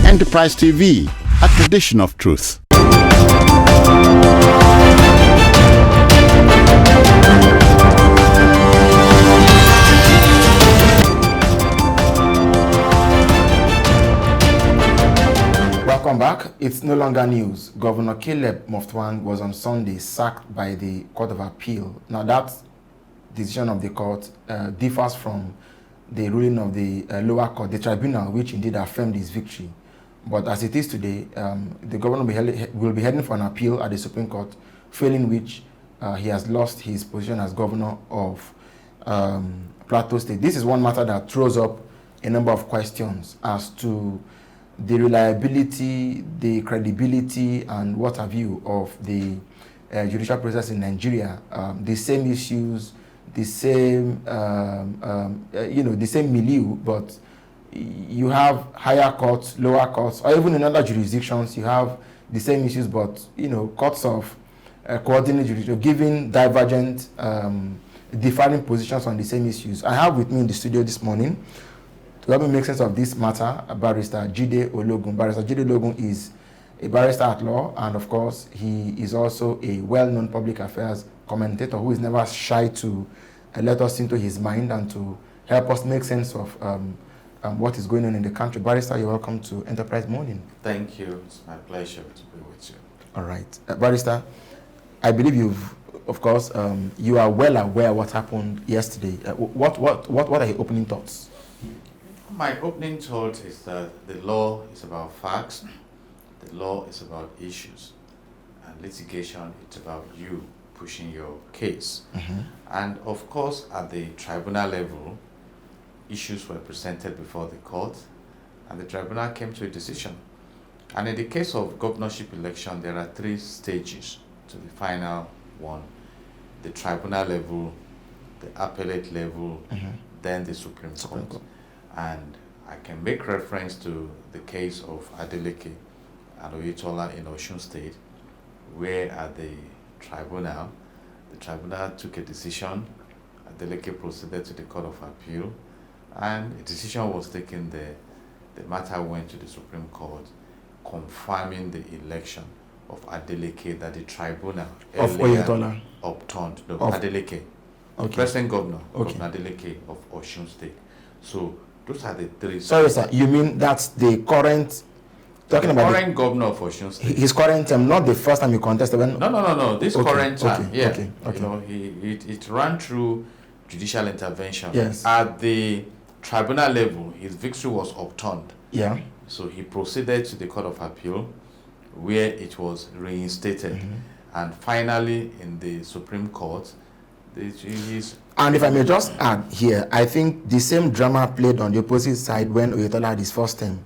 Enterprise TV, a tradition of truth. Welcome back. It's no longer news. Governor Caleb Mutfwang was on Sunday sacked by the Court of Appeal. Now that decision of the court differs from the ruling of the lower court, the tribunal, which indeed affirmed his victory. But as it is today, the governor will be heading for an appeal at the Supreme Court, failing which he has lost his position as governor of Plateau State. This is one matter that throws up a number of questions as to the reliability, the credibility, and what have you of the judicial process in Nigeria. The same issues, the same, the same milieu, but you have higher courts, lower courts, or even in other jurisdictions, you have the same issues, but courts of coordinated jurisdiction giving divergent, differing positions on the same issues. I have with me in the studio this morning, to help me make sense of this matter, Barrister Jide Ologun. Barrister Jide Ologun is a barrister at law, and of course, he is also a well-known public affairs commentator who is never shy to let us into his mind and to help us make sense of what is going on in the country. Barrister, you're welcome to Enterprise Morning. Thank you. It's my pleasure to be with you. All right. Barrister, I believe of course, you are well aware what happened yesterday. What are your opening thoughts? My opening thought is that the law is about facts, the law is about issues, and litigation, it's about you pushing your case. Mm-hmm. And of course, at the tribunal level, issues were presented before the court, and the tribunal came to a decision. And in the case of governorship election, there are 3 stages to the final one: the tribunal level, the appellate level, Mm-hmm. then the Supreme Court. And I can make reference to the case of Adeleke and Oyetola in Osun State, where at the tribunal took a decision. Adeleke proceeded to the Court of Appeal, and a decision was taken there. The matter went to the Supreme Court, confirming the election of Adeleke that the tribunal Of Oyetola? upturned. No, Of Adeleke, Okay. present governor, Okay. Governor Adeleke of Osun State. So those are the 3. Sorry, sir. You mean that's the current, talking about current governor of Osun State. his current term, not the first time you contested? No. This Okay, current time, okay, yeah. okay. It ran through judicial intervention. Yes. At the tribunal level, his victory was upturned. Yeah. So he proceeded to the Court of Appeal, where it was reinstated. Mm-hmm. And finally, in the Supreme Court, And if I may just add here, I think the same drama played on the opposite side when Oyetola had his first term,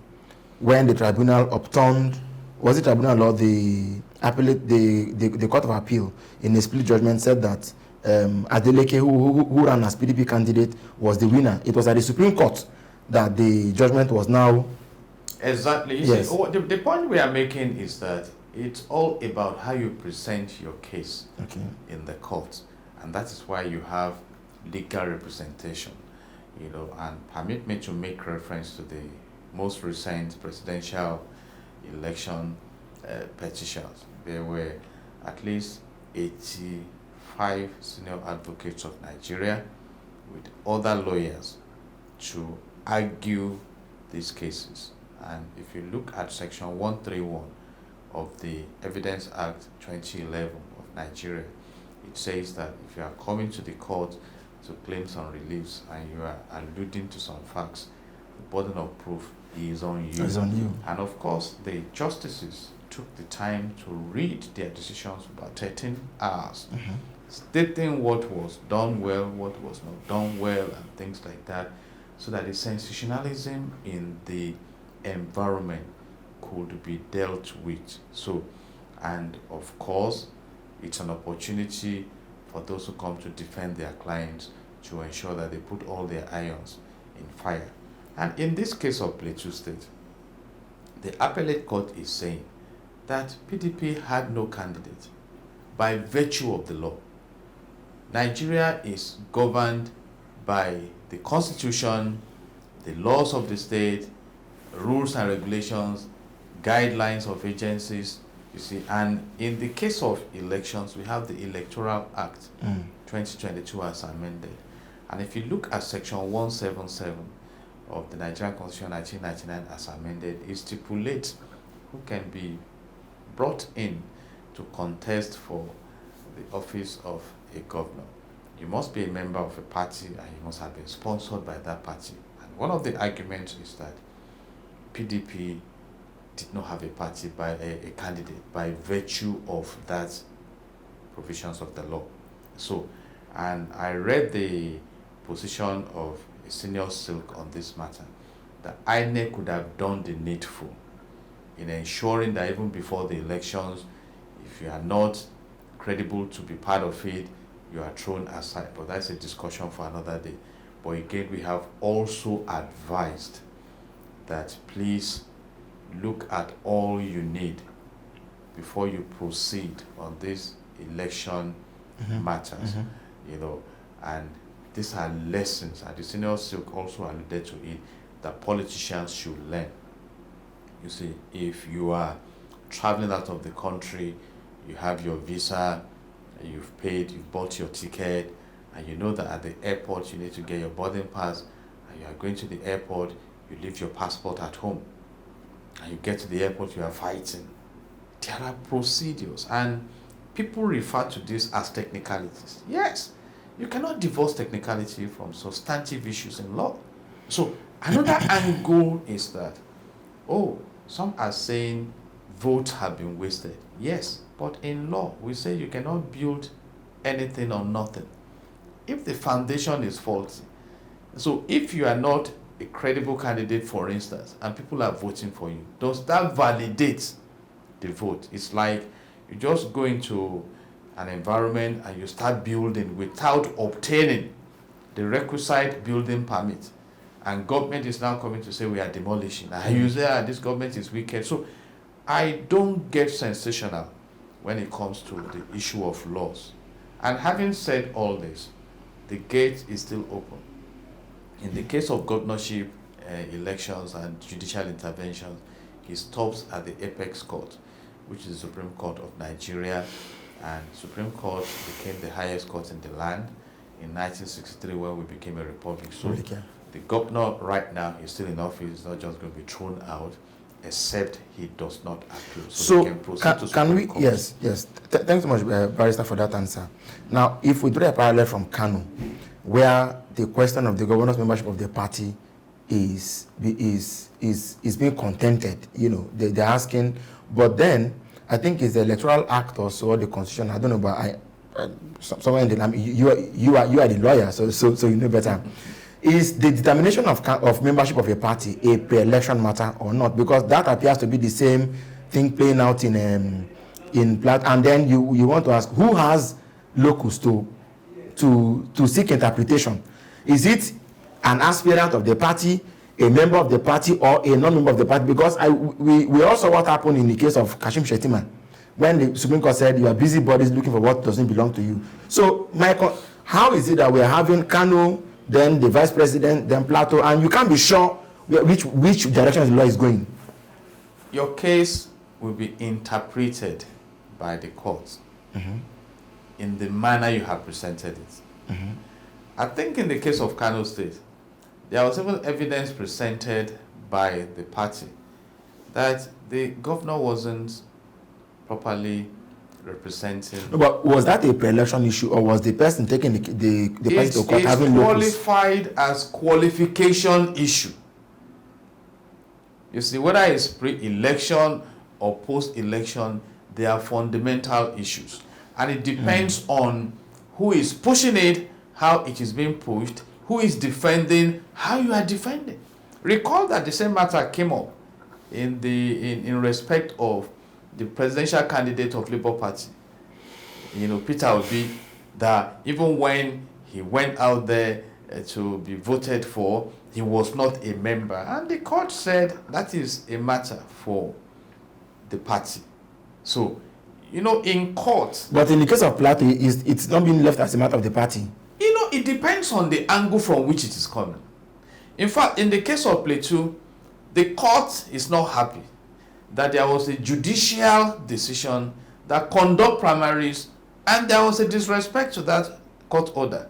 when the tribunal upturned, was it tribunal or the appellate, the Court of Appeal, in a split judgment said that Adeleke, who ran as PDP candidate, was the winner. It was at the Supreme Court that the judgment was now. Exactly. Yes. See, the point we are making is that it's all about how you present your case in the court. And that is why you have legal representation, and permit me to make reference to the most recent presidential election petitions. There were at least 85 senior advocates of Nigeria with other lawyers to argue these cases. And if you look at Section 131 of the Evidence Act 2011 of Nigeria, it says that if you are coming to the court to claim some reliefs and you are alluding to some facts, the burden of proof is on you. It's on you. And of course, the justices took the time to read their decisions about 13 hours, Mm-hmm. stating what was done well, what was not done well, and things like that, so that the sensationalism in the environment could be dealt with. So, and of course, it's an opportunity for those who come to defend their clients to ensure that they put all their irons in fire. And in this case of Plateau State, the appellate court is saying that PDP had no candidate by virtue of the law. Nigeria is governed by the constitution, the laws of the state, rules and regulations, guidelines of agencies, you see. And in the case of elections, we have the Electoral Act 2022 as amended. And if you look at Section 177 of the Nigerian Constitution 1999 as amended, it stipulates who can be brought in to contest for the office of a governor. You must be a member of a party and you must have been sponsored by that party. And one of the arguments is that PDP did not have a party by a candidate by virtue of that provisions of the law. So, and I read the position of a senior silk on this matter, that INEC could have done the needful in ensuring that even before the elections, if you are not credible to be part of it, you are thrown aside. But that's a discussion for another day. But again, we have also advised that please look at all you need before you proceed on these election matters, you know, and these are lessons, and the senior silk also alluded to it, that politicians should learn. You see, if you are traveling out of the country, you have your visa, you've paid, you've bought your ticket, and you know that at the airport you need to get your boarding pass, and you are going to the airport, you leave your passport at home, and you get to the airport, you are fighting. There are procedures, and people refer to this as technicalities. Yes, you cannot divorce technicality from substantive issues in law. So another angle is that, oh, some are saying votes have been wasted. Yes, but in law, we say you cannot build anything on nothing. If the foundation is faulty, so if you are not a credible candidate, for instance, and people are voting for you, does that validate the vote? It's like you just go into an environment and you start building without obtaining the requisite building permit, and government is now coming to say we are demolishing. And you say, this government is wicked. So I don't get sensational when it comes to the issue of laws. And having said all this, the gate is still open. In the case of governorship elections and judicial interventions, it stops at the apex court, which is the Supreme Court of Nigeria. And Supreme Court became the highest court in the land in 1963 when we became a republic. So the governor right now is still in office. He's not just going to be thrown out, except he does not appeal. So can proceed to can we? Supreme Court. Yes. Thanks so much, Barrister, for that answer. Now, if we draw a parallel from Kano, where the question of the governor's membership of the party is being contented, you know, they're asking, but then I think it's the Electoral Act or so, or the Constitution. I don't know, but somewhere in the you are the lawyer, so you know better. Is the determination of membership of a party a pre-election matter or not? Because that appears to be the same thing playing out in Plateau. And then you want to ask, who has locus to seek interpretation? Is it an aspirant of the party, a member of the party, or a non-member of the party? Because we also what happened in the case of Kashim Shettima, when the Supreme Court said you are busybodies looking for what doesn't belong to you. So, Michael, how is it that we are having Kano, then the vice president, then Plateau, and you can't be sure which direction the law is going? Your case will be interpreted by the courts in the manner you have presented it. I think in the case of Kano State, there was even evidence presented by the party that the governor wasn't properly representing. But was that a pre-election issue, or was the person taking the person to court having locus? It's qualified as qualification issue. You see, whether it's pre-election or post-election, they are fundamental issues. And it depends on who is pushing it, how it is being pushed, who is defending, how you are defending. Recall that the same matter came up in respect of the presidential candidate of Labour Party, you know, Peter Obi, that even when he went out there to be voted for, he was not a member. And the court said that is a matter for the party. So, you know, in court... But in the case of Plateau, it's not being left as a matter of the party. You know, it depends on the angle from which it is coming. In fact, in the case of Plateau, the court is not happy that there was a judicial decision that conduct primaries and there was a disrespect to that court order.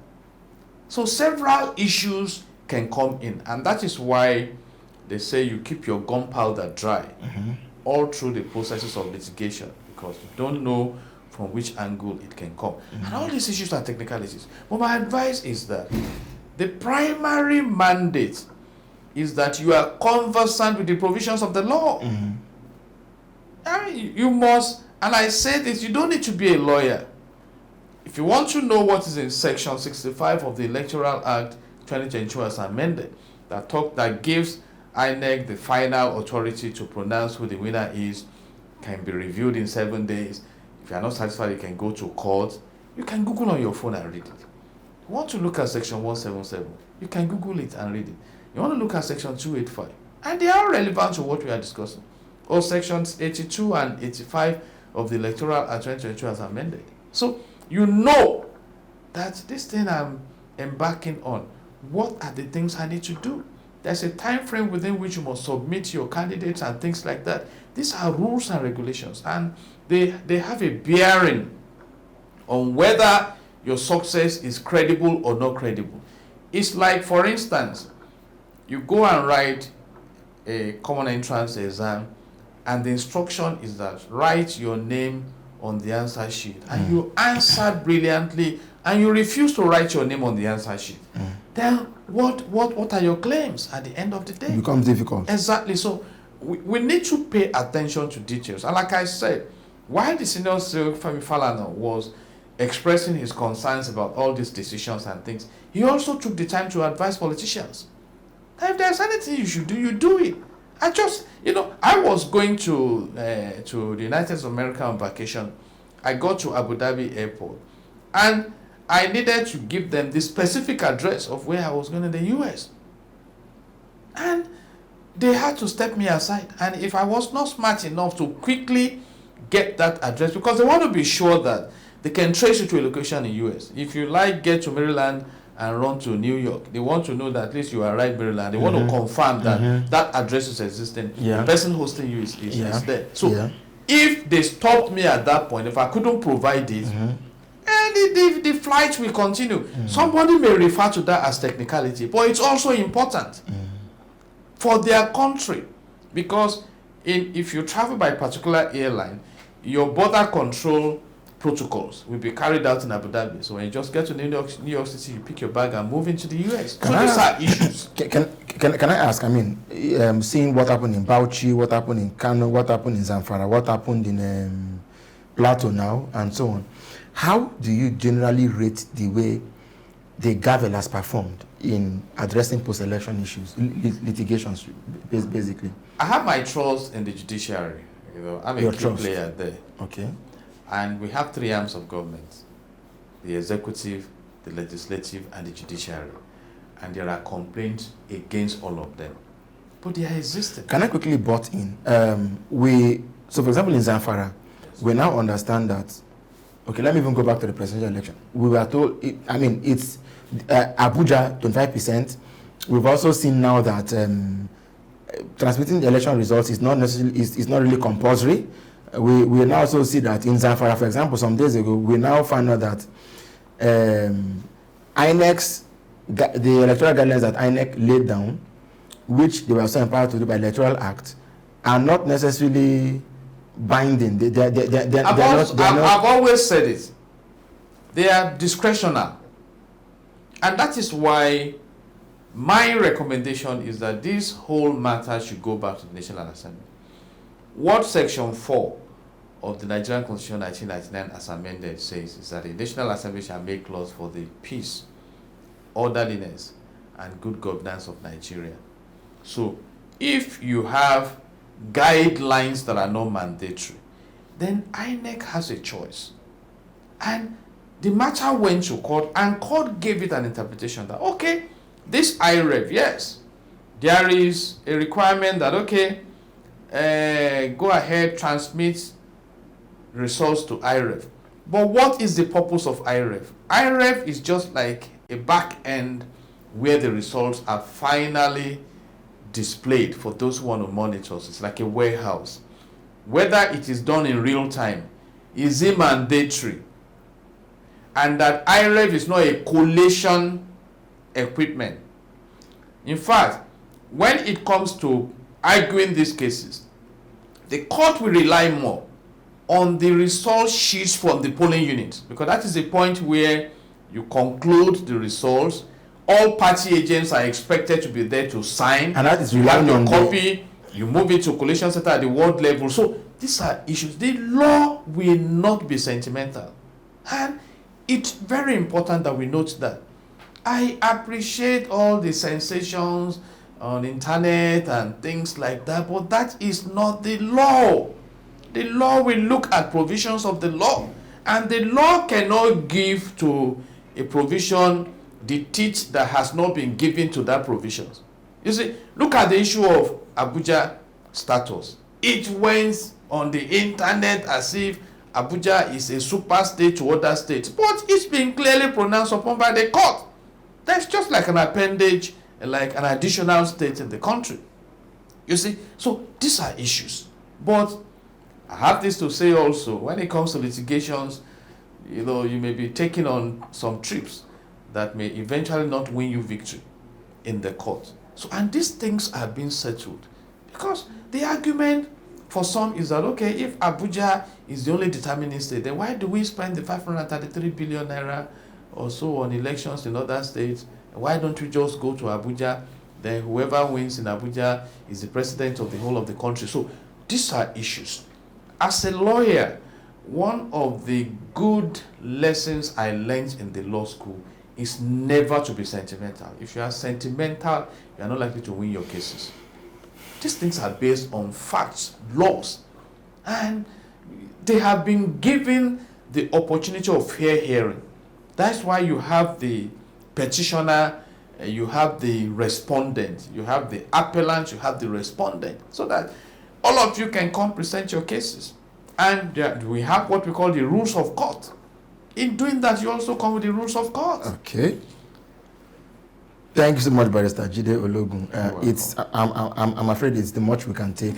So several issues can come in, and that is why they say you keep your gunpowder dry all through the processes of litigation, because you don't know from which angle it can come. And all these issues are technicalities. But my advice is that the primary mandate is that you are conversant with the provisions of the law. I mean, you must, and I say this, you don't need to be a lawyer. If you want to know what is in section 65 of the Electoral Act 2022 as amended, that gives INEC the final authority to pronounce who the winner is, can be reviewed in 7 days. If you are not satisfied, you can go to court. You can Google on your phone and read it. You want to look at section 177, you can Google it and read it. You want to look at section 285, and they are relevant to what we are discussing. Or sections 82 and 85 of the Electoral Act 2022 as amended. So you know that this thing I'm embarking on, what are the things I need to do? There's a time frame within which you must submit your candidates and things like that. These are rules and regulations, and they have a bearing on whether your success is credible or not credible. It's like, for instance, you go and write a common entrance exam, and the instruction is that write your name on the answer sheet, and you answered brilliantly, and you refuse to write your name on the answer sheet. Then what are your claims at the end of the day? It becomes difficult. Exactly. So we need to pay attention to details. And like I said, while the senior CEO Femi Falana was expressing his concerns about all these decisions and things, he also took the time to advise politicians. If there's anything you should do, you do it. I was going to the United States of America on vacation. I got to Abu Dhabi airport, and I needed to give them the specific address of where I was going to the US. And they had to step me aside. And if I was not smart enough to quickly get that address, because they want to be sure that they can trace you to a location in US. If you get to Maryland and run to New York, they want to know that at least you arrived Maryland. They want to confirm that that address is existing. The person hosting you is there. So if they stopped me at that point, if I couldn't provide it, and the flight will continue. Somebody may refer to that as technicality, but it's also important for their country, because if you travel by a particular airline, your border control protocols will be carried out in Abu Dhabi. So when you just get to New York City, you pick your bag and move into the US. So these are issues. Can I ask? I mean, seeing what happened in Bauchi, what happened in Kano, what happened in Zamfara, what happened in Plateau now, and so on. How do you generally rate the way the Govt has performed in addressing post-election issues, litigations, basically? I have my trust in the judiciary. I'm a key player there. Okay. And we have 3 arms of government: the executive, the legislative, and the judiciary. And there are complaints against all of them. But they are existing. Can I quickly butt in? So for example, in Zamfara, we now understand that. Okay, let me even go back to the presidential election. We were told, it's Abuja 25%. We've also seen now that transmitting the election results is not necessarily is not really compulsory. We now also see that in Zamfara, for example, some days ago, we now found out that INEC's the electoral guidelines that INEC laid down, which they were also empowered to do by Electoral Act, are not necessarily binding. I've always said it. They are discretional. And that is why my recommendation is that this whole matter should go back to the National Assembly. What Section 4 of the Nigerian Constitution 1999 as amended says is that the National Assembly shall make laws for the peace, orderliness, and good governance of Nigeria. So if you have guidelines that are not mandatory, then INEC has a choice. And the matter went to court, and court gave it an interpretation that, okay, this IREV, yes, there is a requirement that, okay, go ahead, transmit results to IREV. But what is the purpose of IREV? IREV is just like a back end where the results are finally displayed for those who want to monitor. It's like a warehouse. Whether it is done in real time, is it mandatory? And that IREV is not a collation equipment. In fact, when it comes to arguing these cases, the court will rely more on the result sheets from the polling units, because that is the point where you conclude the results. All party agents are expected to be there to sign, and that is you have relying your on copy, you move it to collation center at the ward level. So these are issues. The law will not be sentimental, and it's very important that we note that. I appreciate all the sensations on internet and things like that, but that is not the law. The law will look at provisions of the law, and the law cannot give to a provision the teeth that has not been given to that provision. You see, look at the issue of Abuja status. It went on the internet as if Abuja is a super state to other states, but it's been clearly pronounced upon by the court. That's just like an appendage, like an additional state in the country. You see, so these are issues. But I have this to say also, when it comes to litigations, you know, you may be taking on some trips that may eventually not win you victory in the court. So, and these things are being settled, because the argument for some is that, okay, if Abuja is the only determining state, then why do we spend the 533 billion naira or so on elections in other states? Why don't we just go to Abuja? Then whoever wins in Abuja is the president of the whole of the country. So these are issues. As a lawyer, one of the good lessons I learned in the law school is never to be sentimental. If you are sentimental, you are not likely to win your cases. These things are based on facts, laws, and they have been given the opportunity of fair hearing. That's why you have the petitioner, you have the respondent, you have the appellant, you have the respondent, so that all of you can come present your cases. And we have what we call the rules of court. In doing that, you also come with the rules of court. Okay. Thank you so much, Barrister Jide Ologun. I'm afraid it's the much we can take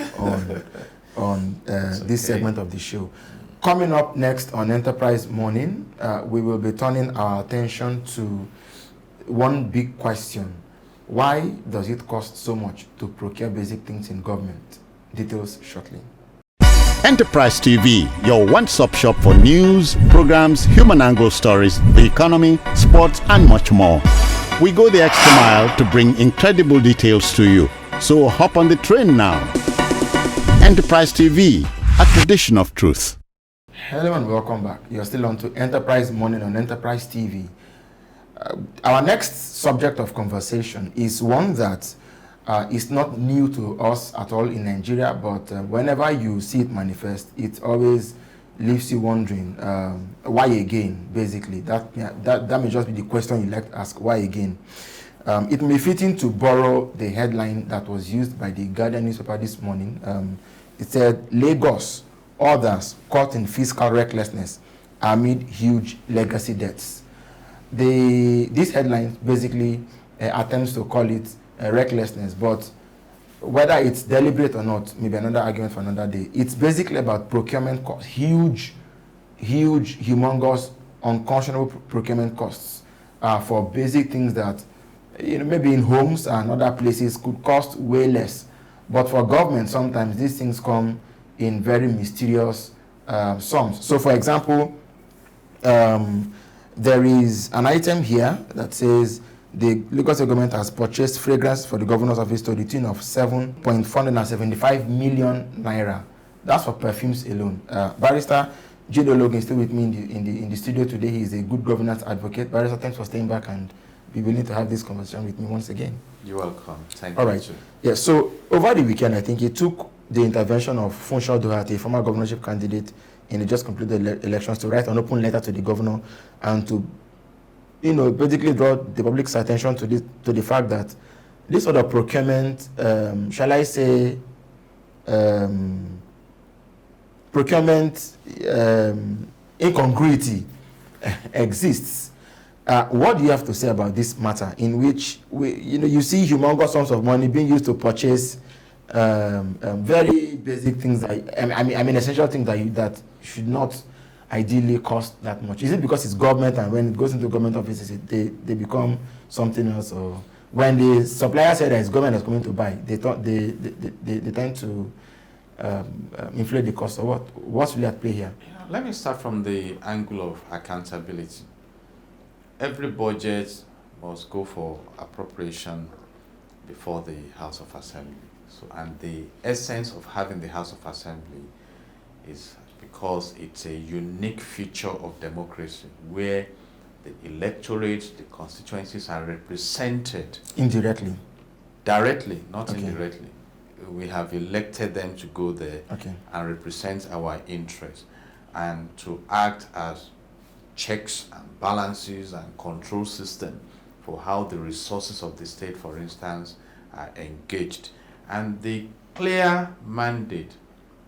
on this segment of the show. Coming up next on Enterprise Morning, we will be turning our attention to one big question. Why does it cost so much to procure basic things in government? Details shortly. Enterprise TV, your one-stop shop for news, programs, human angle stories, the economy, sports, and much more. We go the extra mile to bring incredible details to you. So hop on the train now. Enterprise TV, a tradition of truth. Hello and welcome back. You're still on to Enterprise Morning on Enterprise TV. Our next subject of conversation is one that is not new to us at all in Nigeria, but whenever you see it manifest, it always leaves you wondering, why again, basically. That may just be the question you like to ask, why again? It may be fitting to borrow the headline that was used by the Guardian newspaper this morning. It said, Lagos, others caught in fiscal recklessness amid huge legacy debts. This headline basically attempts to call it recklessness, but whether it's deliberate or not, maybe another argument for another day. It's basically about procurement costs, huge, humongous, unconscionable procurement costs for basic things that, maybe in homes and other places could cost way less. But for government, sometimes these things come in very mysterious sums. So, for example, there is an item here that says the Lagos government has purchased fragrance for the governor's office to the tune of 7.475 million naira. That's for perfumes alone. Barrister Jide Ologun is still with me in the studio today. He is a good governance advocate. Barrister, thanks for staying back and be willing to have this conversation with me once again. You're welcome. Thank you. All right. Yeah, so over the weekend, I think it took the intervention of Funsho Duhati, a former governorship candidate in the just completed elections, to write an open letter to the governor and to basically draw the public's attention to the fact that this sort of procurement, shall I say, procurement incongruity exists. What do you have to say about this matter, in which you see humongous sums of money being used to purchase very basic things essential things that should not ideally cost that much? Is it because it's government, and when it goes into government offices, they become something else? Or when the supplier said that it's government that's coming to buy, they tend to inflate the cost? Or what's really at play here? Let me start from the angle of accountability. Every budget must go for appropriation before the House of Assembly. So, and the essence of having the House of Assembly is because it's a unique feature of democracy where the electorate, the constituencies are represented indirectly. Directly, not indirectly. We have elected them to go there and represent our interests and to act as checks and balances and control system for how the resources of the state, for instance, are engaged. And the clear mandate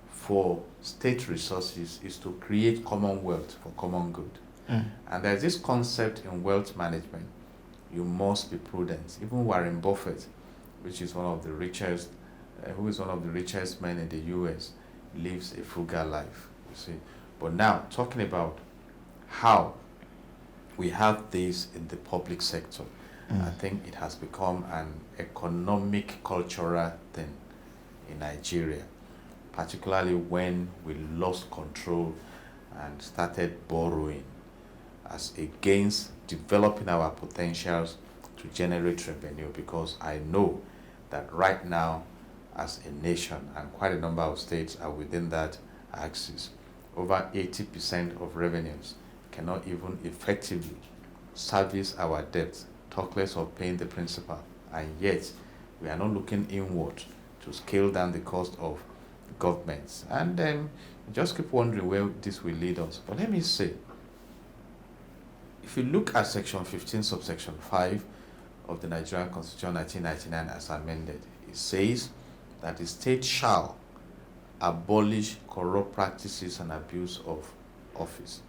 for state resources is to create commonwealth for common good. And there's this concept in wealth management: you must be prudent. Even Warren Buffett, which is one of the richest, who is one of the richest men in the US, lives a frugal life, you see. But now, talking about how we have this in the public sector, I think it has become an economic, cultural thing in Nigeria, particularly when we lost control and started borrowing as against developing our potentials to generate revenue. Because I know that right now, as a nation, and quite a number of states are within that axis, over 80% of revenues cannot even effectively service our debts, talk less of paying the principal, and yet we are not looking inward to scale down the cost of governments. And then just keep wondering where this will lead us. But let me say, if you look at Section 15, subsection 5 of the Nigerian Constitution 1999 as amended, it says that the state shall abolish corrupt practices and abuse of office.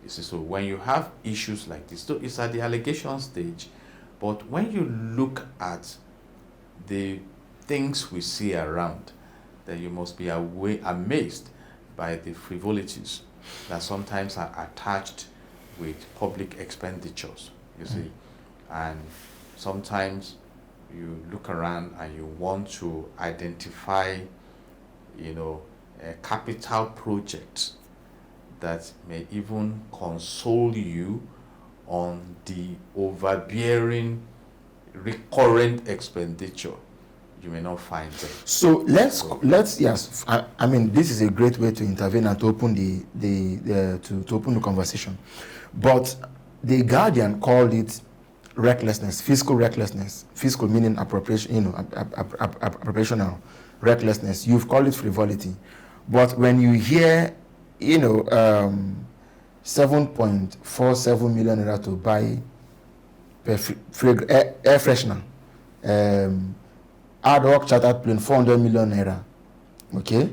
You see, so when you have issues like this, so it's at the allegation stage, but when you look at the things we see around, then you must be amazed by the frivolities that sometimes are attached with public expenditures, you see. And sometimes you look around and you want to identify, capital projects that may even console you on the overbearing recurrent expenditure. You may not find them. So let's yes. I mean, this is a great way to intervene and to open to open the conversation. But the Guardian called it recklessness, fiscal recklessness. Fiscal meaning appropriation, appropriational recklessness. You've called it frivolity. But when you hear, 7.47 million naira to buy air freshener, ad hoc chartered plane, 400 million naira. Okay,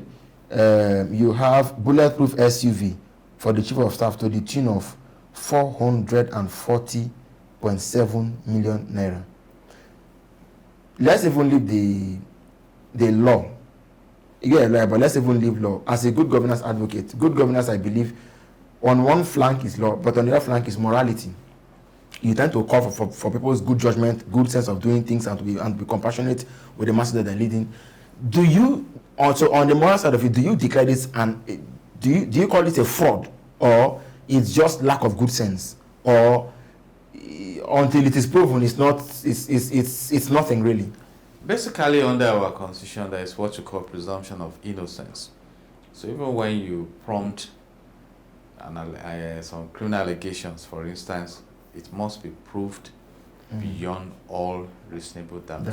you have bulletproof SUV for the chief of staff to the tune of 440.7 million naira. Let's even leave the law. Yeah, but let's even leave law. As a good governance advocate, good governance, I believe, on one flank is law, but on the other flank is morality. You tend to call for people's good judgment, good sense of doing things, and to be compassionate with the masses that they're leading. Do you also, on the moral side of it, do you declare this and do you call it a fraud, or it's just lack of good sense, or until it is proven it's nothing really? Basically, under our constitution, there is what you call presumption of innocence. So even when you prompt some criminal allegations, for instance, it must be proved beyond all reasonable doubt.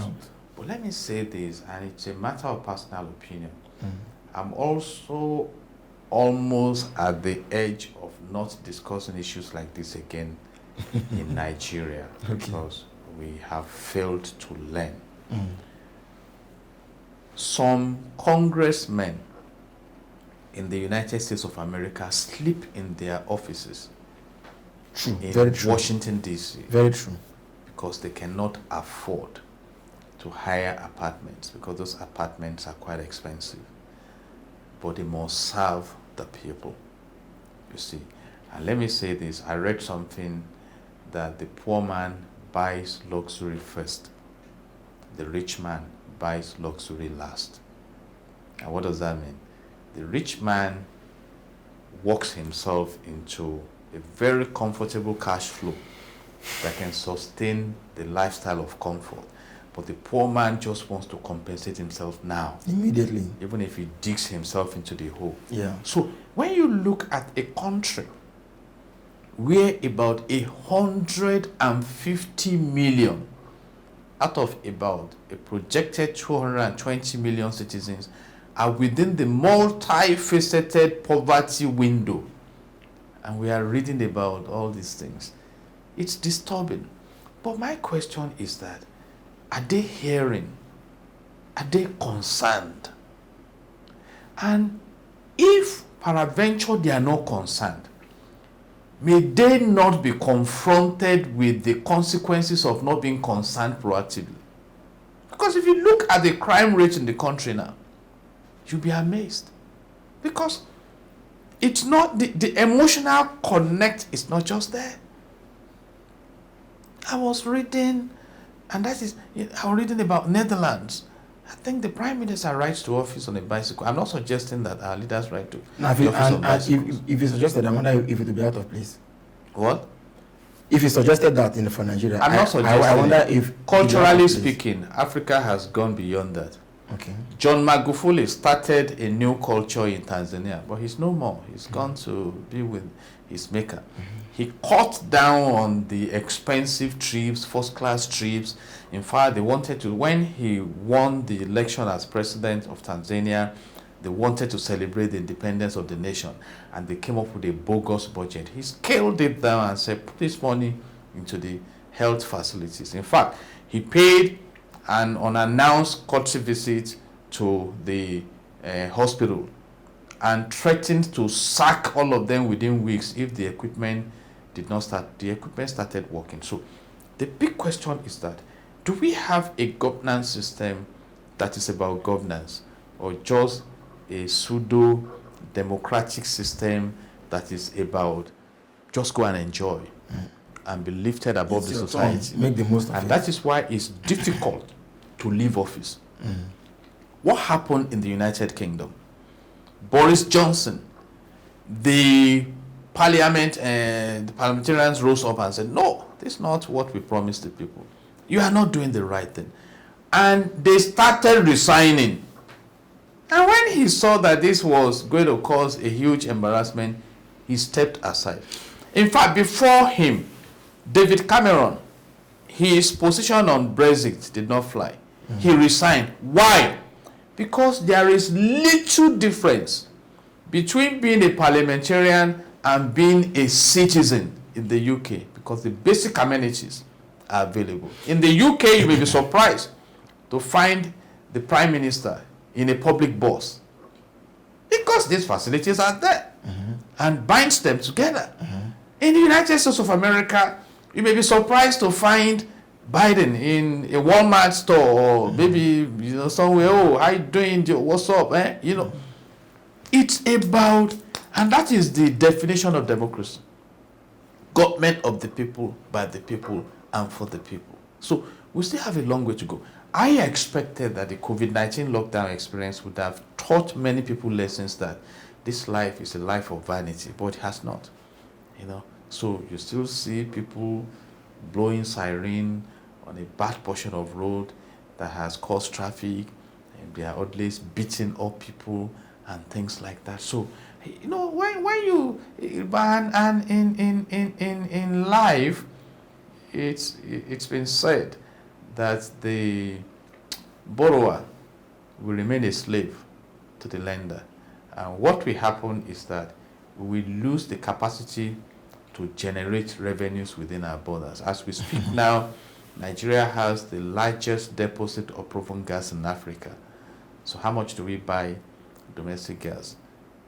But let me say this, and it's a matter of personal opinion. I'm also almost at the edge of not discussing issues like this again in Nigeria, because we have failed to learn. Some congressmen in the United States of America sleep in their offices True. in Very true. Washington, D.C. Very true. because they cannot afford to hire apartments because those apartments are quite expensive. But they must serve the people, you see. And let me say this, I read something that the poor man buys luxury first. The rich man buys luxury last. And what does that mean? The rich man works himself into a very comfortable cash flow that can sustain the lifestyle of comfort. But the poor man just wants to compensate himself now. Immediately. Even if he digs himself into the hole. Yeah. So when you look at a country where about 150 million out of about a projected 220 million citizens are within the multifaceted poverty window, and we are reading about all these things, it's disturbing. But my question is that, are they hearing? Are they concerned? And if peradventure they are not concerned, may they not be confronted with the consequences of not being concerned proactively? Because if you look at the crime rate in the country now, you'll be amazed. Because it's not, the emotional connect is not just there. I was reading, and I was reading about Netherlands. I think the Prime Minister rides to office on a bicycle. I'm not suggesting that our leaders ride to Now, if you suggested, I wonder if it would be out of place. What? If you suggested that for Nigeria, I'm not suggesting. I wonder if culturally speaking, Africa has gone beyond that. Okay. John Magufuli started a new culture in Tanzania, but he's no more. He's gone to be with his maker. He cut down on the expensive trips, first-class trips. In fact, they wanted to, when he won the election as president of Tanzania, they wanted to celebrate the independence of the nation, and they came up with a bogus budget. He scaled it down and said, put this money into the health facilities. In fact, he paid an unannounced courtesy visit to the hospital and threatened to sack all of them within weeks if the equipment did not start. The equipment started working. So the big question is that, do we have a governance system that is about governance, or just a pseudo-democratic system that is about just go and enjoy and be lifted above the society? Make the most of it. And that is why it's difficult to leave office. What happened in the United Kingdom? Boris Johnson, the parliamentarians rose up and said, no, this is not what we promised the people. You are not doing the right thing. And they started resigning. And when he saw that this was going to cause a huge embarrassment, he stepped aside. In fact, before him, David Cameron, his position on Brexit did not fly. He resigned. Why? Because there is little difference between being a parliamentarian and being a citizen in the UK, because the basic amenities are available. In the UK, you may be surprised to find the Prime Minister in a public bus, because these facilities are there and binds them together. In the United States of America, you may be surprised to find Biden in a Walmart store, or maybe somewhere. Oh, how you doing? What's up? It's about, and that is the definition of democracy: government of the people, by the people, and for the people. So we still have a long way to go. I expected that the COVID-19 lockdown experience would have taught many people lessons that this life is a life of vanity, but it has not. So you still see people blowing siren on a bad portion of road that has caused traffic, and they are always beating up people and things like that. So when you and in life, it's been said that the borrower will remain a slave to the lender, and what will happen is that we will lose the capacity to generate revenues within our borders. As we speak now, Nigeria has the largest deposit of proven gas in Africa. So how much do we buy domestic gas?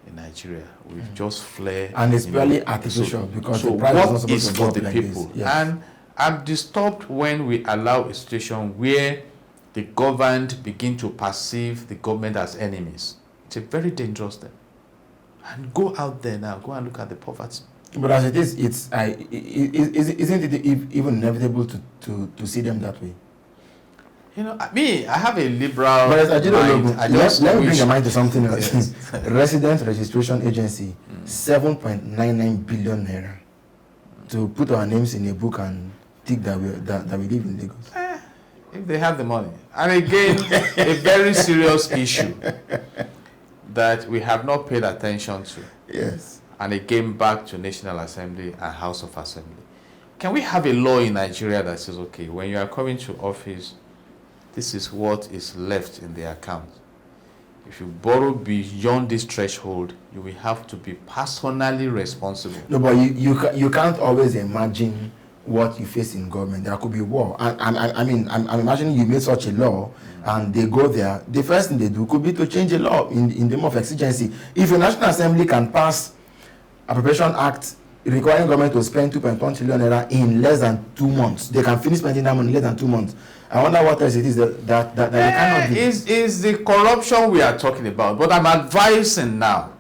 in Nigeria. We've just flared. And it's purely artificial because so the price what is is not for supposed to the go up like people? this. Yes. And I'm disturbed when we allow a situation where the governed begin to perceive the government as enemies. It's a very dangerous thing. And go out there now, go and look at the poverty. But as it is, isn't it even inevitable to see them that way? You know, I have a liberal But mind. Let me bring your mind to something else. Yes. Resident Registration Agency, 7.99 billion naira to put our names in a book and think that we live in Lagos. If they have the money. And again, a very serious issue that we have not paid attention to. Yes. And it came back to National Assembly and House of Assembly. Can we have a law in Nigeria that says, okay, when you are coming to office, this is what is left in the account. If you borrow beyond this threshold, you will have to be personally responsible. No, but you can't always imagine what you face in government. There could be war. I'm imagining you made such a law and they go there. The first thing they do could be to change a law in the name of exigency. If a National Assembly can pass Appropriation Act requiring government to spend 2.1 trillion naira in less than 2 months, they can finish spending that money in less than 2 months. I wonder what else it is that they cannot do. Is the corruption we are talking about. But I'm advising now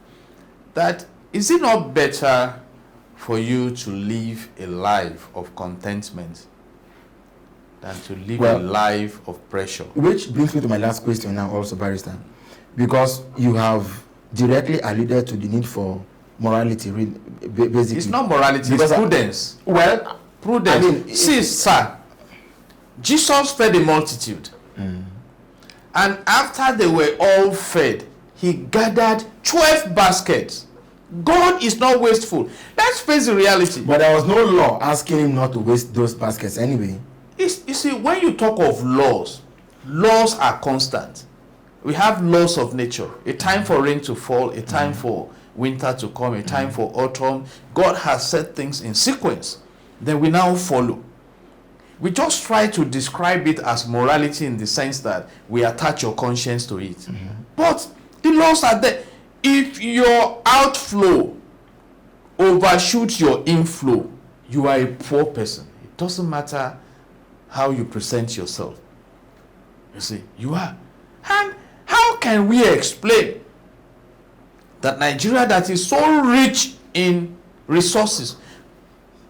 that is it not better for you to live a life of contentment than to live a life of pressure? Which brings me to my last question now also, Barrister. Because you have directly alluded to the need for morality, basically. It's not morality, it's prudence. Prudence. See, sir, Jesus fed the multitude. And after they were all fed, he gathered 12 baskets. God is not wasteful. Let's face the reality. But there was no law asking him not to waste those baskets anyway. You see, when you talk of laws are constant. We have laws of nature. A time for rain to fall, a time for winter to come, a time for autumn. God has set things in sequence. Then we now follow. We just try to describe it as morality in the sense that we attach your conscience to it. But the laws are there. If your outflow overshoots your inflow, you are a poor person. It doesn't matter how you present yourself. You see, you are. And how can we explain that Nigeria, that is so rich in resources,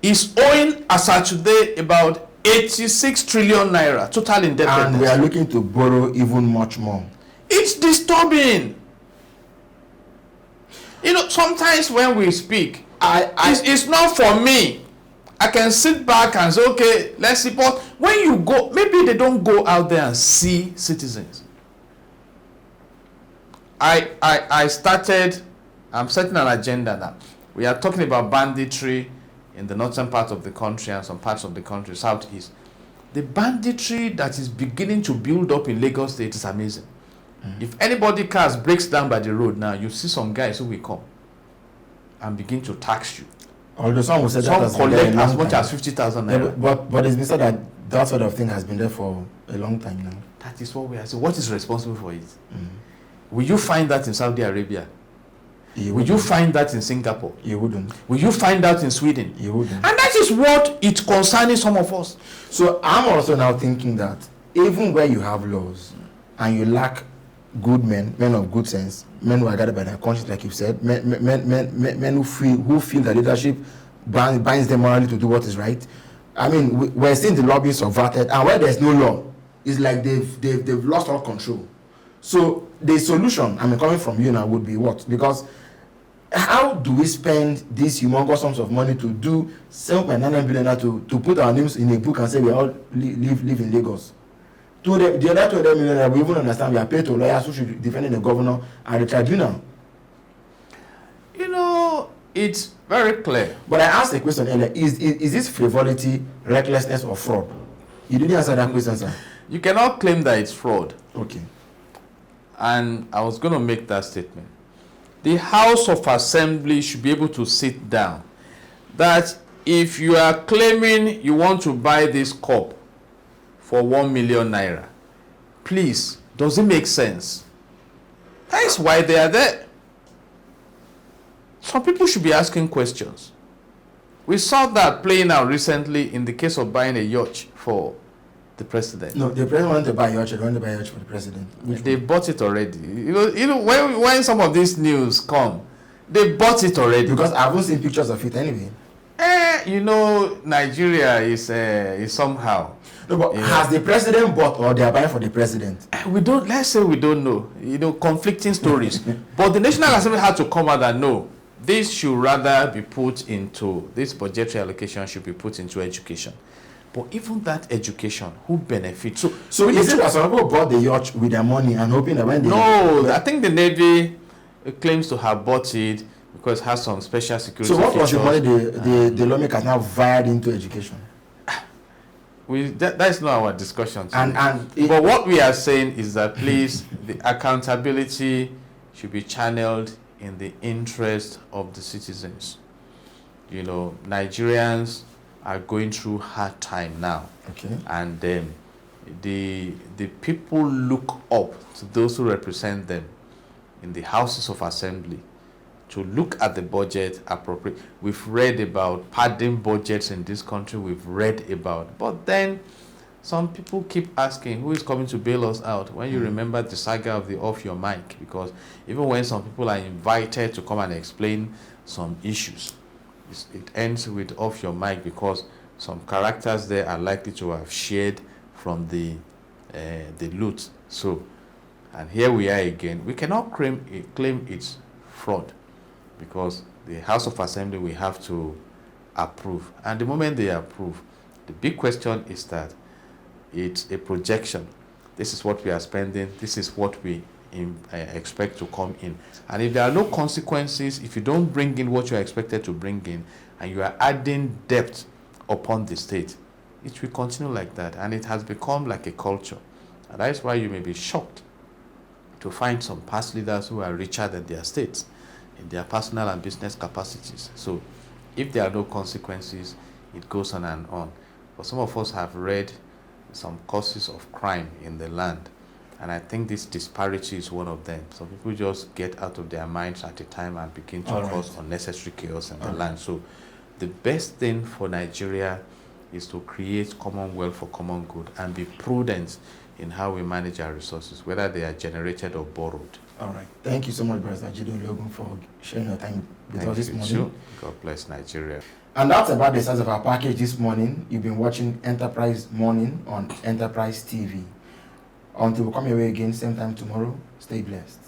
is owing as of today about 86 trillion naira total indebtedness? And we are looking to borrow even much more. It's disturbing. You know, sometimes when we speak, it's not for me. I can sit back and say, okay, let's see. But when you go, maybe they don't go out there and see citizens. I'm setting an agenda now. We are talking about banditry in the northern part of the country and some parts of the country, southeast. The banditry that is beginning to build up in Lagos State is amazing. If anybody cars breaks down by the road now, you see some guys who will come and begin to tax you. Although some will say Some that collect as much as 50,000 naira. But it's been said that that sort of thing has been there for a long time now. That is what we are saying. What is responsible for it? Will you find that in Saudi Arabia? Will you find that in Singapore? You wouldn't. Will you find that in Sweden? You wouldn't. And that is what it's concerning some of us. So I'm also now thinking that even where you have laws and you lack good men of good sense, men who are guided by their conscience, like you said, men who feel that leadership binds them morally to do what is right. I mean, we're seeing the lobby subverted, and where there's no law, it's like they've lost all control. So the solution, I mean, coming from you now, would be what? Because how do we spend these humongous sums of money to do 7.9 billion to put our names in a book and say we all live in Lagos? The other 200 million, we even understand we are paid to lawyers who should be defending the governor and the tribunal. You know, it's very clear. But I asked a question earlier, is this frivolity, recklessness, or fraud? You didn't answer that question, sir. You cannot claim that it's fraud. Okay. And I was going to make that statement. The House of Assembly should be able to sit down. That if you are claiming you want to buy this cup for 1 million naira, please, does it make sense? That is why they are there. some people should be asking questions. We saw that playing out recently in the case of buying a yacht for the president. No, the president wanted to buy a yacht. They wanted to buy a yacht for the president. They bought it already. You know when some of these news come, they bought it already. Because I haven't seen pictures of it anyway. Nigeria is somehow. No, but has the president bought or they are buying for the president? We don't. Let's say we don't know. Conflicting stories. But the National Assembly had to come out and know this should rather be put into this budgetary allocation should be put into education. But even that education, who benefits? So is it that some people bought the yacht with their money and hoping that when they... No, I think the Navy claims to have bought it because it has some special security So what was the money features. the lawmakers now wired into education? That is not our discussion today. But what we are saying is that please, the accountability should be channeled in the interest of the citizens. Nigerians are going through hard time now. Okay. And the people look up to those who represent them in the houses of assembly to look at the budget appropriate. We've read about padding budgets in this country. We've read about, but then some people keep asking who is coming to bail us out when you remember the saga of the off your mic, because even when some people are invited to come and explain some issues, it ends with off your mic because some characters there are likely to have shared from the loot. So, and here we are again. We cannot claim it's fraud because the House of Assembly will have to approve. And the moment they approve, the big question is that it's a projection. This is what we are spending. This is what we expect to come in. And if there are no consequences, if you don't bring in what you are expected to bring in, and you are adding debt upon the state, it will continue like that. And it has become like a culture. And that is why you may be shocked to find some past leaders who are richer than their states in their personal and business capacities. So if there are no consequences, it goes on and on. But some of us have read some causes of crime in the land, and I think this disparity is one of them. Some people just get out of their minds at a time and begin to cause unnecessary chaos in the land. So the best thing for Nigeria is to create commonwealth for common good and be prudent in how we manage our resources, whether they are generated or borrowed. All right. Thank you so much, Brother Jidon Logan, for sharing your time with us this morning. Too. God bless Nigeria. And that's about the size of our package this morning. You've been watching Enterprise Morning on Enterprise TV. Until we come your way again, same time tomorrow, stay blessed.